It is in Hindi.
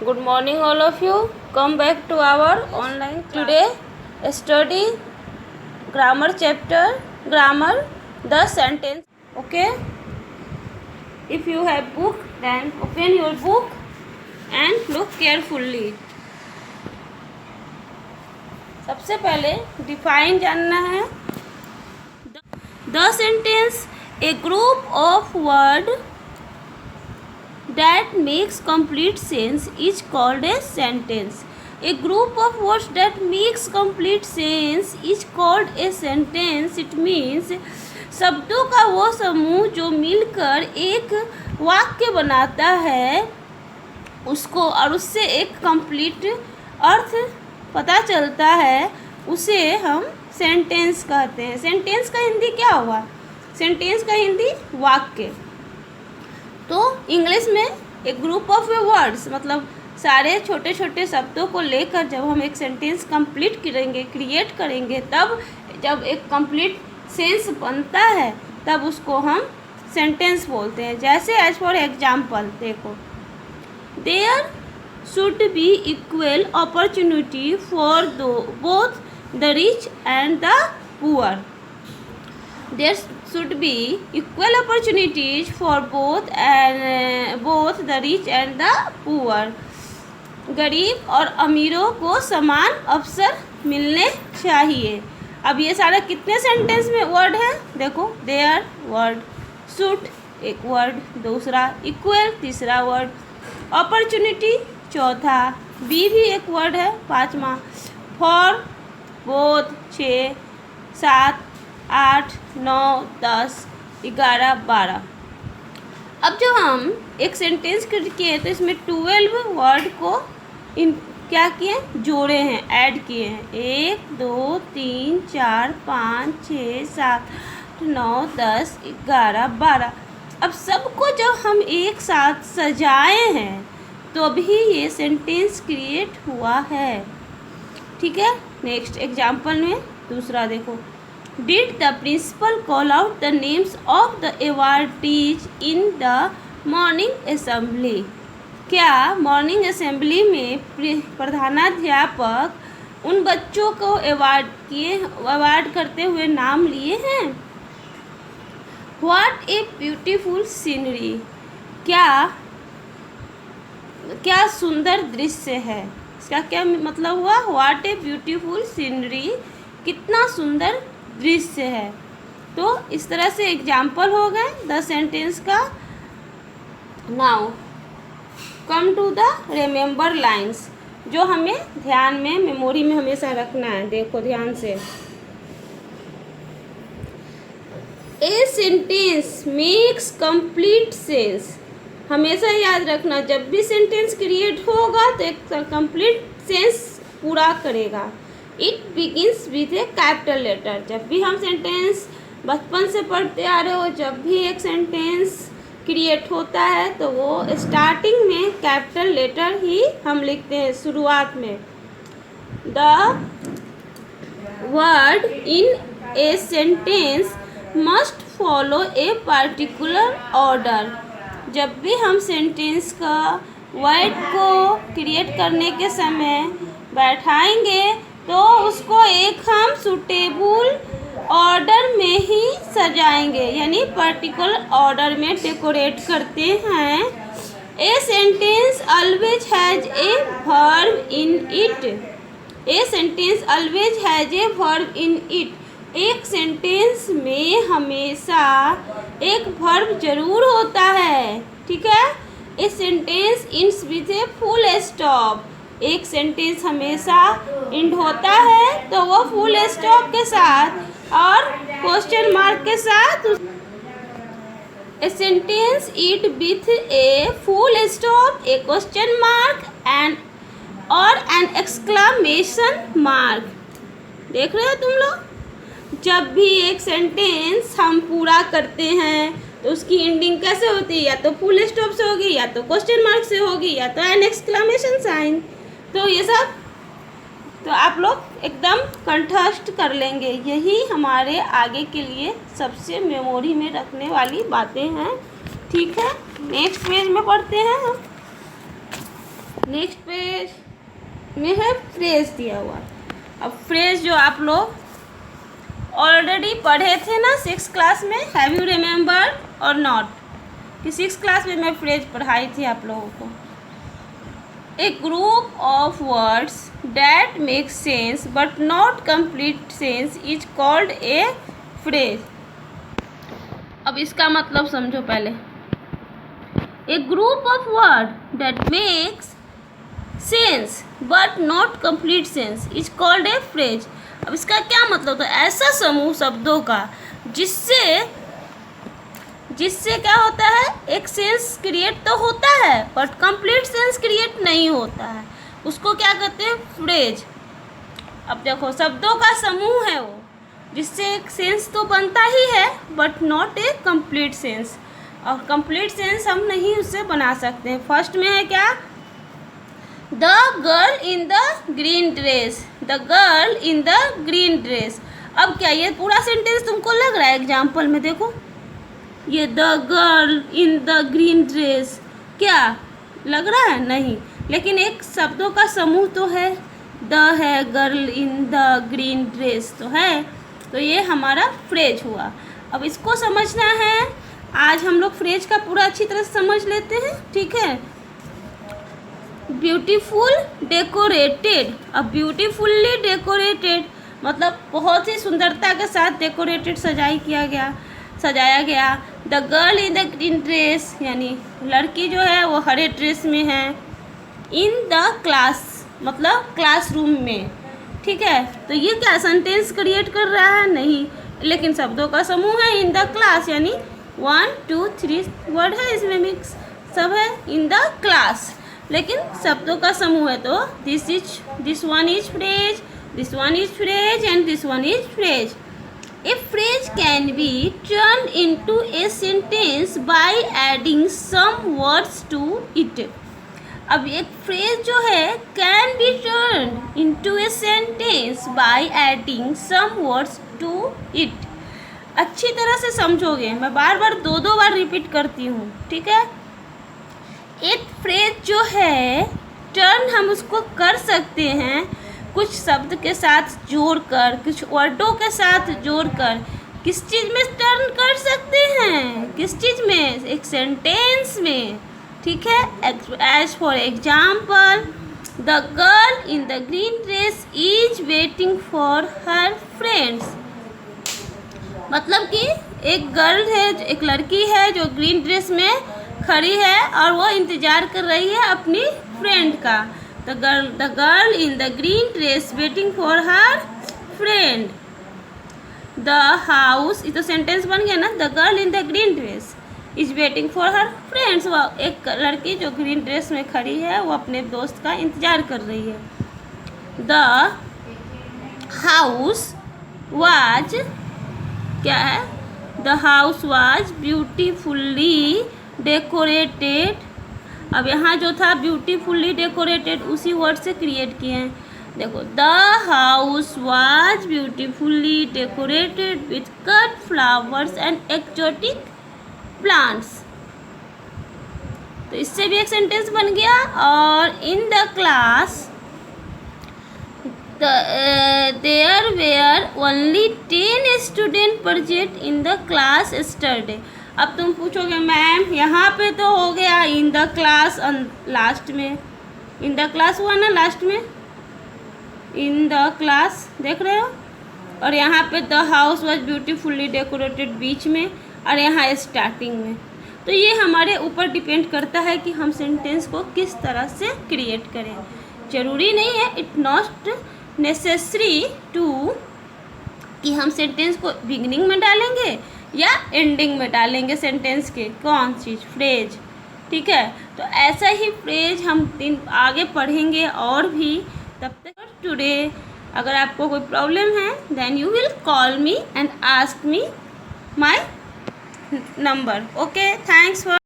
Good morning, all of you. Come back to our online class. Today, study grammar chapter, grammar, the sentence. Okay. If you have book, then open your book and look carefully. सबसे पहले डिफाइन जानना है. The sentence, a group of words that makes complete sense is called a sentence. A group of words that makes complete sense is called a sentence. It means शब्दों का वो समूह जो मिलकर एक वाक्य बनाता है उसको और उससे एक कंप्लीट अर्थ पता चलता है, उसे हम सेंटेंस कहते हैं. सेंटेंस का हिंदी क्या हुआ? सेंटेंस का हिंदी वाक्य. तो इंग्लिश में एक ग्रुप ऑफ वर्ड्स मतलब सारे छोटे छोटे शब्दों को लेकर जब हम एक सेंटेंस कंप्लीट करेंगे, क्रिएट करेंगे, तब जब एक कंप्लीट सेंस बनता है तब उसको हम सेंटेंस बोलते हैं. जैसे एज फॉर एग्जाम्पल देखो, there should be equal opportunity for both the rich and the poor. There should be equal opportunities for both the rich and the poor. गरीब और अमीरों को समान अवसर मिलने चाहिए. अब ये सारा कितने सेंटेंस में वर्ड है? देखो, देयर वर्ड, शुड एक वर्ड, दूसरा इक्वल तीसरा वर्ड, अपॉर्चुनिटी चौथा, बी भी एक वर्ड है पांचवा, फॉर बोथ 6 7 8 9 10 11 12. अब जब हम एक सेंटेंस किए तो इसमें 12 वर्ड को क्या किए? जोड़े हैं, ऐड किए हैं. 1 2 3 4 5 6 7 8 9 10 11 12. अब सबको जब हम एक साथ सजाए हैं तो भी ये सेंटेंस क्रिएट हुआ है. ठीक है. नेक्स्ट एग्जाम्पल में दूसरा देखो, Did the principal call out the names of the awardees in the morning assembly? क्या मॉर्निंग असेंबली में प्रधानाध्यापक उन बच्चों को अवार्ड करते हुए नाम लिए हैं? What a beautiful scenery. क्या सुंदर दृश्य है. इसका क्या मतलब हुआ? What a beautiful scenery. कितना सुंदर दृश्य है. तो इस तरह से एग्जाम्पल हो गए द सेंटेंस का. Now come to the remember lines, जो हमें ध्यान में मेमोरी में हमेशा रखना है. देखो ध्यान से, a sentence makes complete sense. हमेशा याद रखना, जब भी सेंटेंस क्रिएट होगा तो एक कंप्लीट सेंस पूरा करेगा. It begins with a capital letter. जब भी हम सेंटेंस बचपन से पढ़ते आ रहे हो, जब भी एक सेंटेंस क्रिएट होता है तो वो स्टार्टिंग में कैपिटल लेटर ही हम लिखते हैं, शुरुआत में. The word in a sentence must follow a particular order. जब भी हम सेंटेंस का वर्ड को क्रिएट करने के समय बैठाएंगे तो उसको एक हम सुटेबल ऑर्डर में ही सजाएंगे, यानी पर्टिकुलर ऑर्डर में डेकोरेट करते हैं. A sentence always has a verb in it. A sentence always has a verb in it. एक सेंटेंस में हमेशा एक वर्ब जरूर होता है. ठीक है. A sentence ends with a full stop. एक सेंटेंस हमेशा इंड होता है तो वो फुल स्टॉप के साथ और क्वेश्चन मार्क के साथ. A sentence it with a full stop, A question mark and और एन एक्सक्लामेशन मार्क. देख रहे हो तुम लोग, जब भी एक सेंटेंस हम पूरा करते हैं तो उसकी एंडिंग कैसे होती है? या तो फुल स्टॉप से होगी, या तो क्वेश्चन मार्क से होगी, या तो एन एक्सक्लामेशन साइन. तो ये सब तो आप लोग एकदम कंठस्थ कर लेंगे. यही हमारे आगे के लिए सबसे मेमोरी में रखने वाली बातें हैं. ठीक है. नेक्स्ट पेज में पढ़ते हैं हम. नेक्स्ट पेज में है फ्रेज दिया हुआ। अब फ्रेज जो आप लोग ऑलरेडी पढ़े थे ना 6th क्लास में, हैव यू रिमेम्बर और नॉट, कि 6th क्लास में मैं फ्रेज पढ़ाई थी आप लोगों को। A group of words that make sense but not complete sense is called a phrase. अब इसका मतलब समझो पहले। A group of word that makes sense but not complete sense is called a phrase. अब इसका क्या मतलब? तो ऐसा समूह शब्दों का जिससे क्या होता है, एक सेंस क्रिएट तो होता है बट कंप्लीट सेंस क्रिएट नहीं होता है, उसको क्या कहते हैं? फ्रेज। अब देखो, शब्दों का समूह है वो, जिससे एक सेंस तो बनता ही है but not a complete sense, और कंप्लीट सेंस हम नहीं उससे बना सकते हैं। फर्स्ट में है क्या? The girl in the green dress, the girl in the green dress. अब क्या ये पूरा सेंटेंस तुमको लग रहा है? एग्जाम्पल में देखो, ये the girl in the green dress क्या लग रहा है? नहीं, लेकिन एक शब्दों का समूह तो है, द है, girl in the green dress तो है, तो ये हमारा फ्रेज हुआ। अब इसको समझना है, आज हम लोग फ्रेज का पूरा अच्छी तरह से समझ लेते हैं, ठीक है। Beautiful decorated. अब ब्यूटीफुल्ली डेकोरेटेड मतलब बहुत ही सुंदरता के साथ डेकोरेटेड सजाया गया। The girl in the green dress यानी लड़की जो है वो हरे ड्रेस में है। इन द क्लास मतलब क्लासरूम में, ठीक है। तो ये क्या सेंटेंस क्रिएट कर रहा है? नहीं, लेकिन शब्दों का समूह है। इन द क्लास यानी 1 2 3 वर्ड है, इसमें मिक्स सब है। इन द क्लास, लेकिन शब्दों का समूह है, तो this one is phrase, this one is phrase and this one is phrase. A phrase can be turned into a sentence by adding some words to it. अब एक फ्रेज जो है can be turned into a sentence by adding some words to it. अच्छी तरह से समझोगे, मैं बार बार दो बार रिपीट करती हूँ, ठीक है। एक फ्रेज जो है टर्न हम उसको कर सकते हैं कुछ शब्द के साथ जोड़कर, कुछ वर्डों के साथ जोड़कर। किस चीज़ में टर्न कर सकते हैं? किस चीज़ में? एक सेंटेंस में, ठीक है। As for example, the girl in the green dress is waiting for her friends. मतलब कि एक गर्ल है, एक लड़की है जो ग्रीन ड्रेस में खड़ी है और वो इंतज़ार कर रही है अपनी फ्रेंड का। The girl in the green dress waiting for her friend. The house, ये तो सेंटेंस बन गया ना। The girl in the green dress is waiting for her friends. वो एक लड़की जो ग्रीन ड्रेस में खड़ी है वो अपने दोस्त का इंतजार कर रही है। The house was क्या है? The house was beautifully decorated। अब यहाँ जो था ब्यूटीफुली डेकोरेटेड उसी वर्ड से क्रिएट किए हैं। देखो, the house was beautifully decorated with cut flowers and exotic plants. तो इससे भी एक सेंटेंस बन गया। और in the class there were only 10 student present in the class yesterday. अब तुम पूछोगे मैम यहाँ पे तो हो गया इन द क्लास, लास्ट में इन द क्लास हुआ ना, लास्ट में इन द क्लास देख रहे हो, और यहाँ पे the house was beautifully decorated बीच में, और यहाँ स्टार्टिंग में। तो ये हमारे ऊपर डिपेंड करता है कि हम सेंटेंस को किस तरह से क्रिएट करें। ज़रूरी नहीं है, इट नॉट नेसेसरी टू कि हम सेंटेंस को बिगिनिंग में डालेंगे या एंडिंग में डालेंगे सेंटेंस के। कौन चीज़? फ्रेज, ठीक है। तो ऐसा ही फ्रेज हम आगे पढ़ेंगे और भी। तब तक टुडे अगर आपको कोई प्रॉब्लम है then you will call me and ask me my number. Okay, thanks for